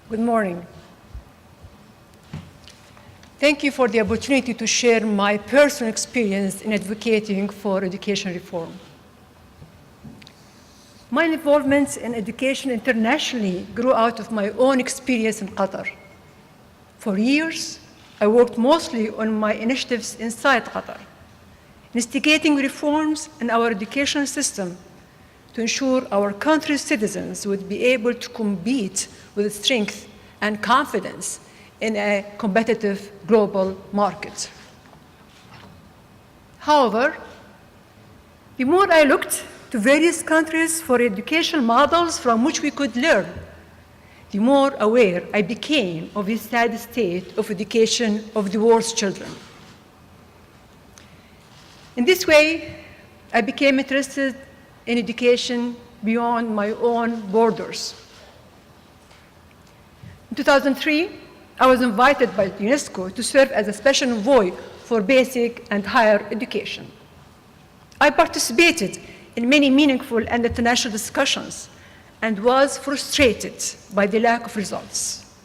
Good morning. Thank you for the opportunity to share my personal experience in advocating for education reform. My involvement in education internationally grew out of my own experience in Qatar. For years, I worked mostly on my initiatives inside Qatar, instigating reforms in our education system to ensure our country's citizens would be able to compete with strength and confidence in a competitive global market. However, the more I looked to various countries for education models from which we could learn, the more aware I became of the sad state of education of the world's children. In this way, I became interested in education beyond my own borders. In 2003, I was invited by UNESCO to serve as a special envoy for basic and higher education. I participated in many meaningful and international discussions and was frustrated by the lack of results,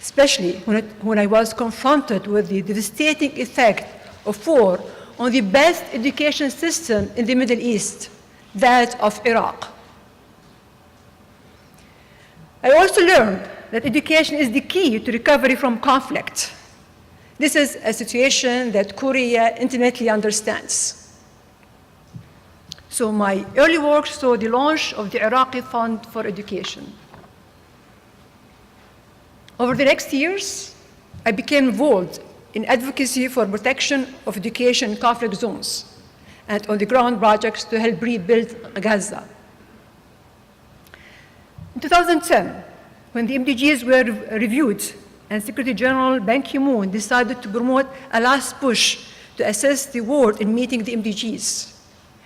especially when I was confronted with the devastating effect of war on the best education system in the Middle East, that of Iraq. I also learned that education is the key to recovery from conflict. This is a situation that Korea intimately understands. So my early work saw the launch of the Iraqi Fund for Education. Over the next years, I became involved in advocacy for protection of education in conflict zones and on-the-ground projects to help rebuild Gaza. In 2010, when the MDGs were reviewed and Secretary General Ban Ki-moon decided to promote a last push to assist the world in meeting the MDGs,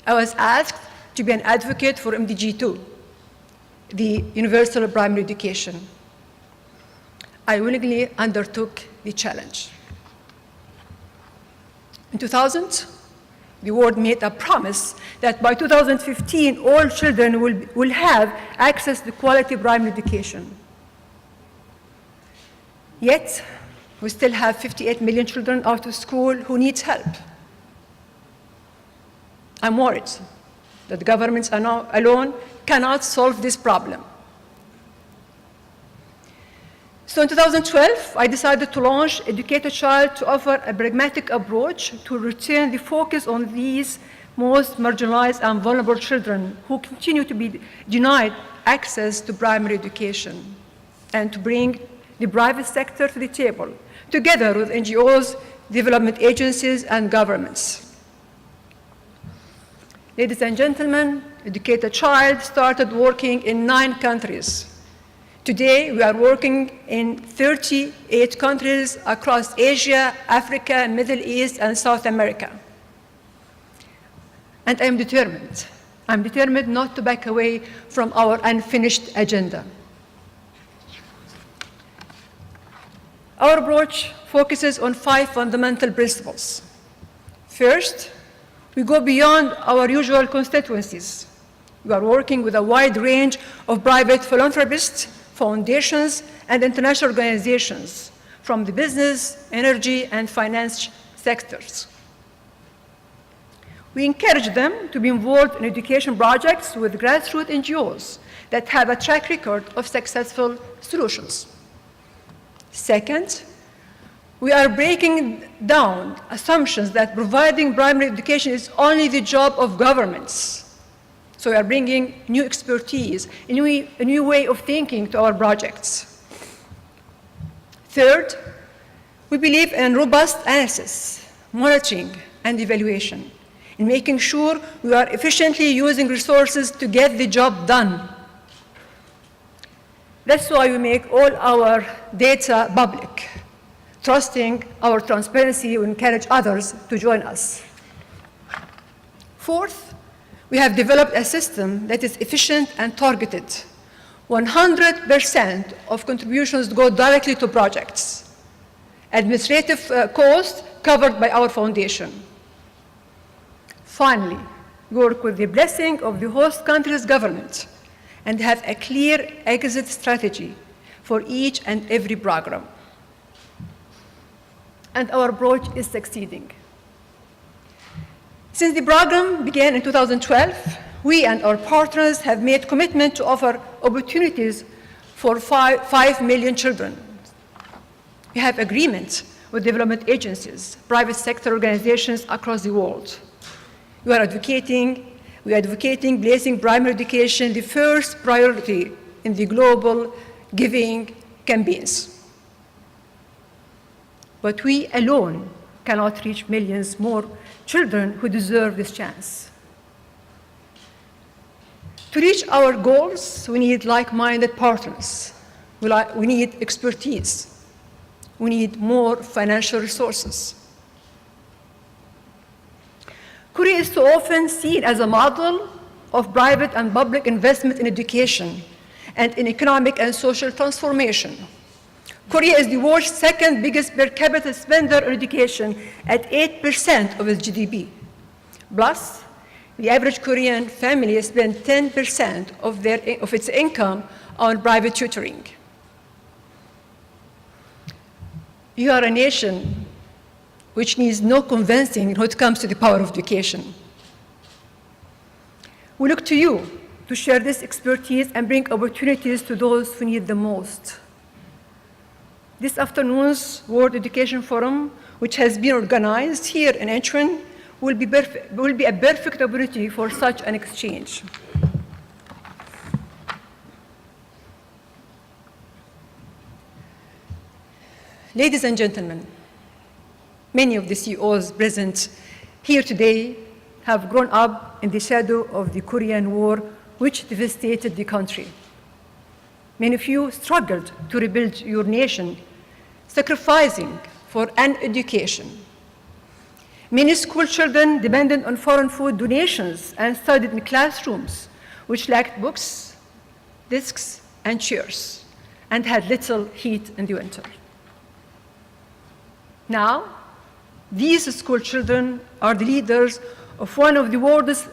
I was asked to be an advocate for MDG 2, the universal primary education. I willingly undertook the challenge. In 2000, the world made a promise that by 2015, all children will have access to quality primary education. Yet, we still have 58 million children out of school who need help. I'm worried that governments alone cannot solve this problem. So in 2012, I decided to launch Educate a Child to offer a pragmatic approach to return the focus on these most marginalized and vulnerable children who continue to be denied access to primary education, and to bring the private sector to the table, together with NGOs, development agencies, and governments. Ladies and gentlemen, Educate a Child started working in 9 countries. Today, we are working in 38 countries across Asia, Africa, Middle East, and South America. And I'm determined. I'm determined not to back away from our unfinished agenda. Our approach focuses on 5 fundamental principles. First, we go beyond our usual constituencies. We are working with a wide range of private philanthropists, foundations, and international organizations from the business, energy, and finance sectors. We encourage them to be involved in education projects with grassroots NGOs that have a track record of successful solutions. Second, we are breaking down assumptions that providing primary education is only the job of governments. So we are bringing new expertise, a new way of thinking to our projects. Third, we believe in robust analysis, monitoring, and evaluation, in making sure we are efficiently using resources to get the job done. That's why we make all our data public. Trusting our transparency, we encourage others to join us. Fourth, we have developed a system that is efficient and targeted. 100% of contributions go directly to projects. Administrative costs covered by our foundation. Finally, we work with the blessing of the host country's government and have a clear exit strategy for each and every program. And our approach is succeeding. Since the program began in 2012, we and our partners have made commitment to offer opportunities for 5 million children. We have agreements with development agencies, private sector organizations across the world. We are advocating placing primary education the first priority in the global giving campaigns. But we alone cannot reach millions more children who deserve this chance. To reach our goals, we need like-minded partners. We need expertise. We need more financial resources. Korea is so often seen as a model of private and public investment in education and in economic and social transformation. Korea is the world's second biggest per capita spender on education at 8% of its GDP. Plus, the average Korean family spends 10% of its income on private tutoring. You are a nation which needs no convincing when it comes to the power of education. We look to you to share this expertise and bring opportunities to those who need the most. This afternoon's World Education Forum, which has been organized here in Incheon, will be a perfect opportunity for such an exchange. Ladies and gentlemen, many of the CEOs present here today have grown up in the shadow of the Korean War, which devastated the country. Many of you struggled to rebuild your nation, sacrificing for an education. Many school children depended on foreign food donations and studied in classrooms which lacked books, desks, and chairs, and had little heat in the winter. Now, these school children are the leaders of one of the world's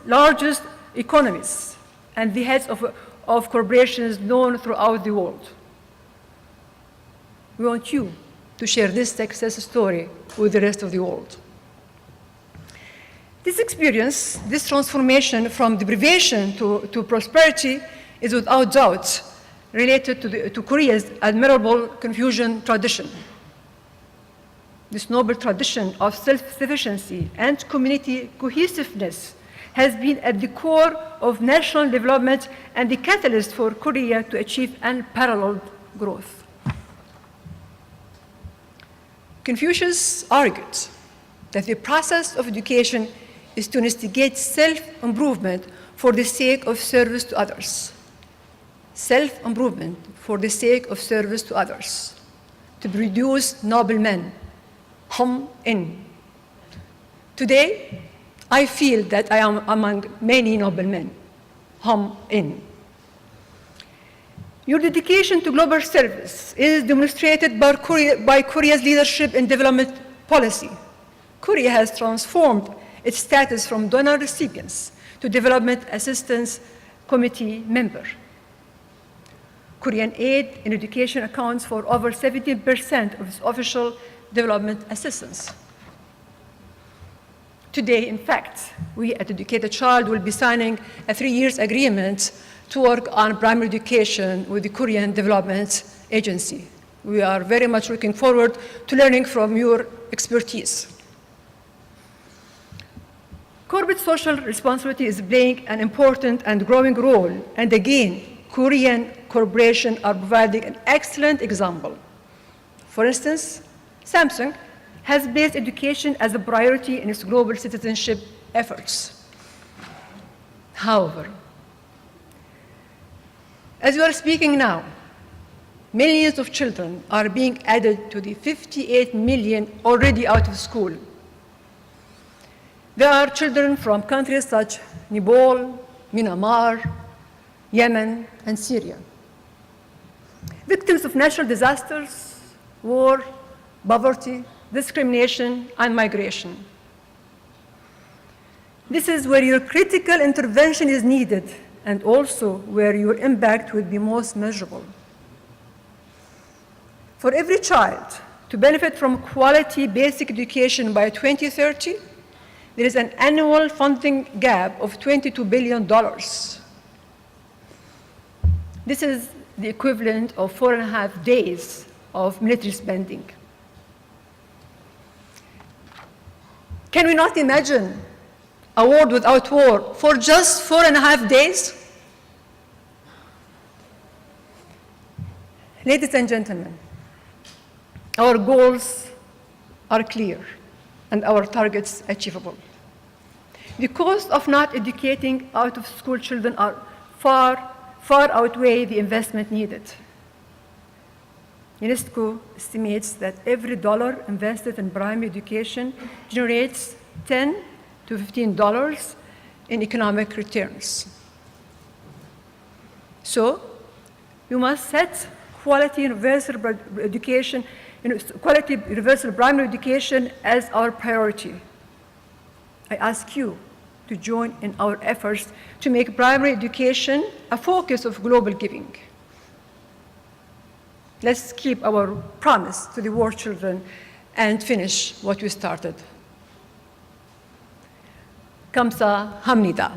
largest economies and the heads of corporations known throughout the world. We want you to share this success story with the rest of the world. This experience, this transformation from deprivation to prosperity is without doubt related to Korea's admirable Confucian tradition. This noble tradition of self-sufficiency and community cohesiveness has been at the core of national development and the catalyst for Korea to achieve unparalleled growth. Confucius argued that the process of education is to instigate self-improvement for the sake of service to others. Self-improvement for the sake of service to others, to produce noble men. In. Today, I feel that I am among many noble men. In. Your dedication to global service is demonstrated by Korea's leadership in development policy. Korea has transformed its status from donor recipients to development assistance committee member. Korean aid in education accounts for over 17% of its official development assistance. Today, in fact, we at Educate a Child will be signing a 3-year agreement to work on primary education with the Korean Development Agency. We are very much looking forward to learning from your expertise. Corporate social responsibility is playing an important and growing role, and again, Korean corporations are providing an excellent example. For instance, Samsung has placed education as a priority in its global citizenship efforts. However, as we are speaking now, millions of children are being added to the 58 million already out of school. There are children from countries such as Nepal, Myanmar, Yemen, and Syria. Victims of natural disasters, war, poverty, discrimination, and migration. This is where your critical intervention is needed and also where your impact will be most measurable. For every child to benefit from quality basic education by 2030, there is an annual funding gap of $22 billion. This is the equivalent of 4.5 days of military spending. Can we not imagine a world without war for just 4.5 days? Ladies and gentlemen, our goals are clear and our targets achievable. The cost of not educating out-of-school children are far outweigh the investment needed. UNESCO estimates that every dollar invested in primary education generates $10 to $15 in economic returns. So, we must set quality universal education, quality universal primary education as our priority. I ask you to join in our efforts to make primary education a focus of global giving. Let's keep our promise to the war children and finish what we started. Kamsa Hamnida.